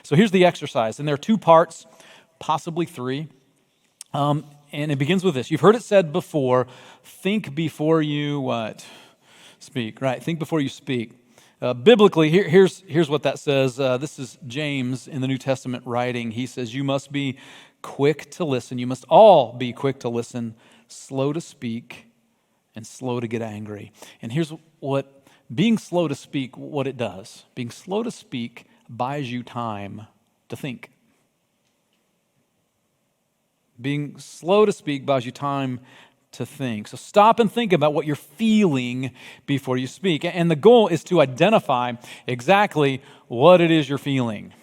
So here's the exercise, and there are two parts, possibly three. And it begins with this. You've heard it said before, think before you what? Speak, right? Think before you speak. Biblically, here's what that says. This is James in the New Testament writing. He says, you must be quick to listen. You must all be quick to listen, slow to speak, and slow to get angry. And here's what being slow to speak, what it does. Being slow to speak buys you time to think. Being slow to speak buys you time to think. So stop and think about what you're feeling before you speak. And the goal is to identify exactly what it is you're feeling.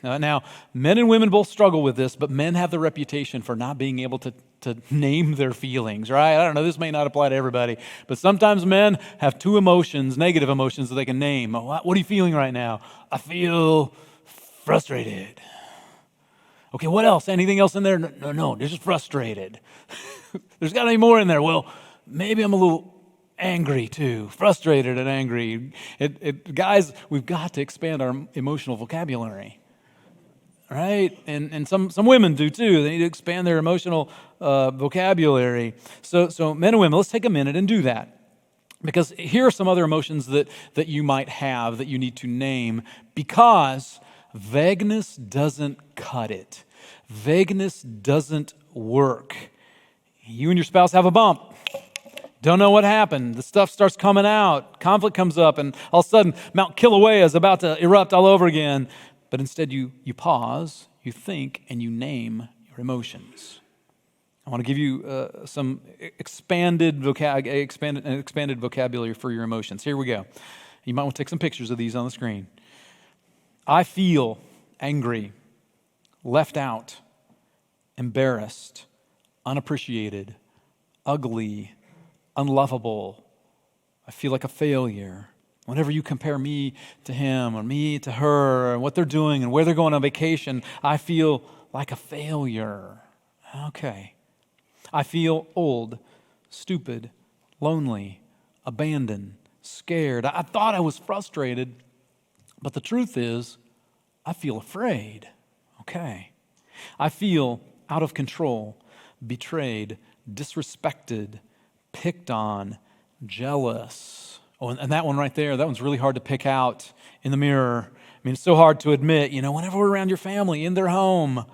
Now, men and women both struggle with this, but men have the reputation for not being able to name their feelings, right? I don't know, this may not apply to everybody, but sometimes men have two emotions, negative emotions that they can name. What are you feeling right now? I feel frustrated. Okay, what else? Anything else in there? No, they're just frustrated. There's got to be more in there. Well, maybe I'm a little angry too, frustrated and angry. Guys, we've got to expand our emotional vocabulary, right? And some women do too. They need to expand their emotional vocabulary. So men and women, let's take a minute and do that. Because here are some other emotions that you might have that you need to name, because vagueness doesn't cut it. Vagueness doesn't work. You and your spouse have a bump. Don't know what happened. The stuff starts coming out. Conflict comes up, and all of a sudden, Mount Kilauea is about to erupt all over again. But instead, you pause, you think, and you name your emotions. I want to give you some expanded vocabulary for your emotions. Here we go. You might want to take some pictures of these on the screen. I feel angry, left out, embarrassed, unappreciated, ugly, unlovable. I feel like a failure. Whenever you compare me to him or me to her and what they're doing and where they're going on vacation, I feel like a failure. Okay. I feel old, stupid, lonely, abandoned, scared. I thought I was frustrated, but the truth is, I feel afraid. Okay. I feel out of control, betrayed, disrespected, picked on, jealous. Oh, and that one right there, that one's really hard to pick out in the mirror. I mean, it's so hard to admit, whenever we're around your family, in their home,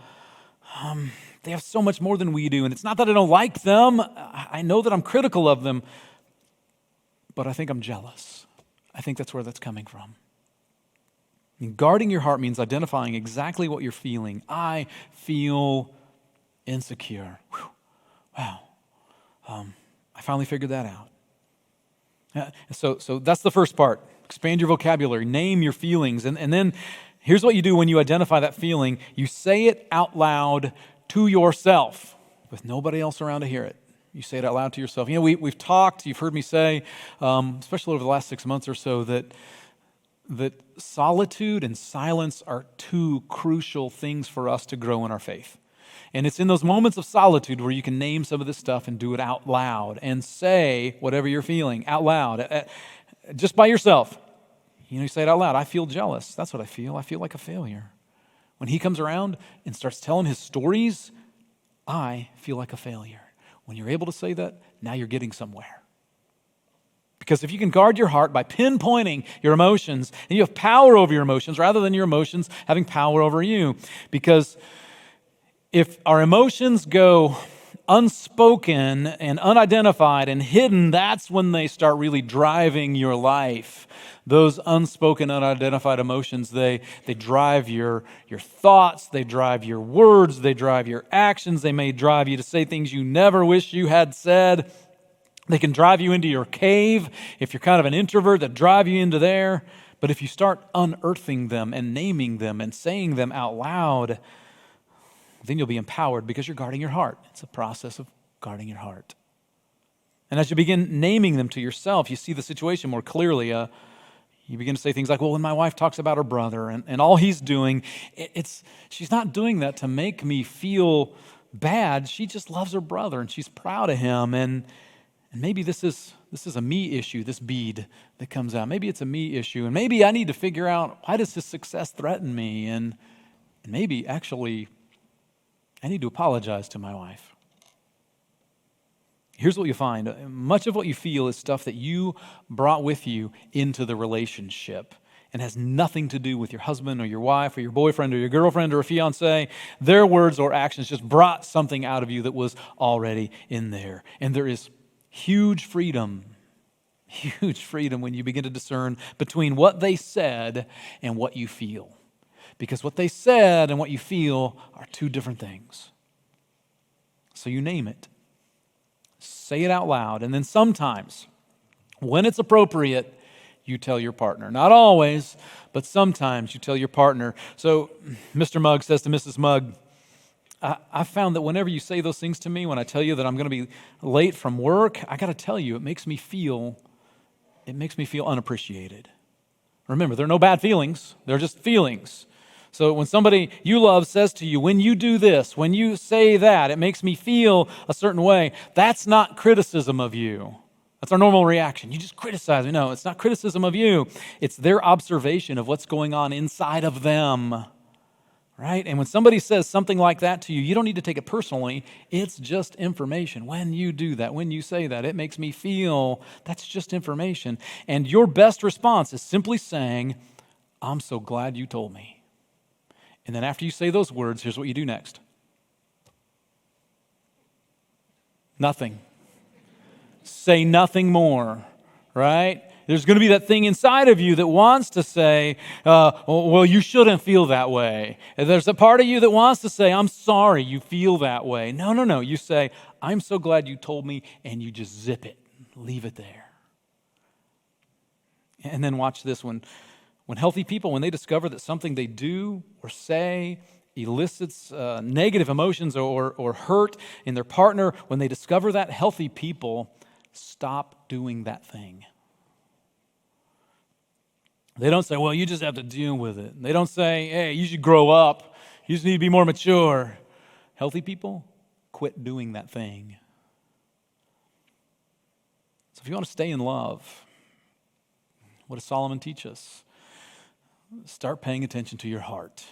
they have so much more than we do. And it's not that I don't like them. I know that I'm critical of them, but I think I'm jealous. I think that's where that's coming from. And guarding your heart means identifying exactly what you're feeling. I feel insecure. Whew. Wow. I finally figured that out. So that's the first part. Expand your vocabulary. Name your feelings. And then here's what you do when you identify that feeling. You say it out loud to yourself with nobody else around to hear it. You say it out loud to yourself. We've talked, you've heard me say, especially over the last 6 months or so, that solitude and silence are two crucial things for us to grow in our faith. And it's in those moments of solitude where you can name some of this stuff and do it out loud and say whatever you're feeling out loud, just by yourself. You say it out loud. I feel jealous. That's what I feel. I feel like a failure. When he comes around and starts telling his stories, I feel like a failure. When you're able to say that, now you're getting somewhere. Because if you can guard your heart by pinpointing your emotions, and you have power over your emotions rather than your emotions having power over you. Because if our emotions go unspoken and unidentified and hidden, that's when they start really driving your life. Those unspoken, unidentified emotions, they drive your thoughts, they drive your words, they drive your actions, they may drive you to say things you never wish you had said. They can drive you into your cave if you're kind of an introvert, that drive you into there. But if you start unearthing them and naming them and saying them out loud, then you'll be empowered because you're guarding your heart. It's a process of guarding your heart. And as you begin naming them to yourself, you see the situation more clearly. You begin to say things like, well, when my wife talks about her brother and all he's doing, she's not doing that to make me feel bad. She just loves her brother and she's proud of him. And maybe this is a me issue, this bead that comes out. Maybe it's a me issue. And maybe I need to figure out, why does his success threaten me? And And maybe actually I need to apologize to my wife. Here's what you find. Much of what you feel is stuff that you brought with you into the relationship and has nothing to do with your husband or your wife or your boyfriend or your girlfriend or a fiance. Their words or actions just brought something out of you that was already in there. And there is huge freedom when you begin to discern between what they said and what you feel. Because what they said and what you feel are two different things. So you name it. Say it out loud. And then sometimes, when it's appropriate, you tell your partner. Not always, but sometimes you tell your partner. So Mr. Mugg says to Mrs. Mugg, I found that whenever you say those things to me, when I tell you that I'm going to be late from work, I got to tell you, it makes me feel unappreciated. Remember, there are no bad feelings. They're just feelings. So when somebody you love says to you, when you do this, when you say that, it makes me feel a certain way, that's not criticism of you. That's our normal reaction. You just criticize me. No, it's not criticism of you. It's their observation of what's going on inside of them. Right? And when somebody says something like that to you, you don't need to take it personally. It's just information. When you do that, when you say that, it makes me feel, that's just information. And your best response is simply saying, I'm so glad you told me. And then after you say those words, here's what you do next. Nothing. Say nothing more, right? There's going to be that thing inside of you that wants to say, well, you shouldn't feel that way. And there's a part of you that wants to say, I'm sorry you feel that way. No. You say, I'm so glad you told me, and you just zip it. Leave it there. And then watch this one. When healthy people, when they discover that something they do or say elicits negative emotions or hurt in their partner, when they discover that, healthy people stop doing that thing. They don't say, well, you just have to deal with it. They don't say, hey, you should grow up. You just need to be more mature. Healthy people quit doing that thing. So if you want to stay in love, what does Solomon teach us? Start paying attention to your heart.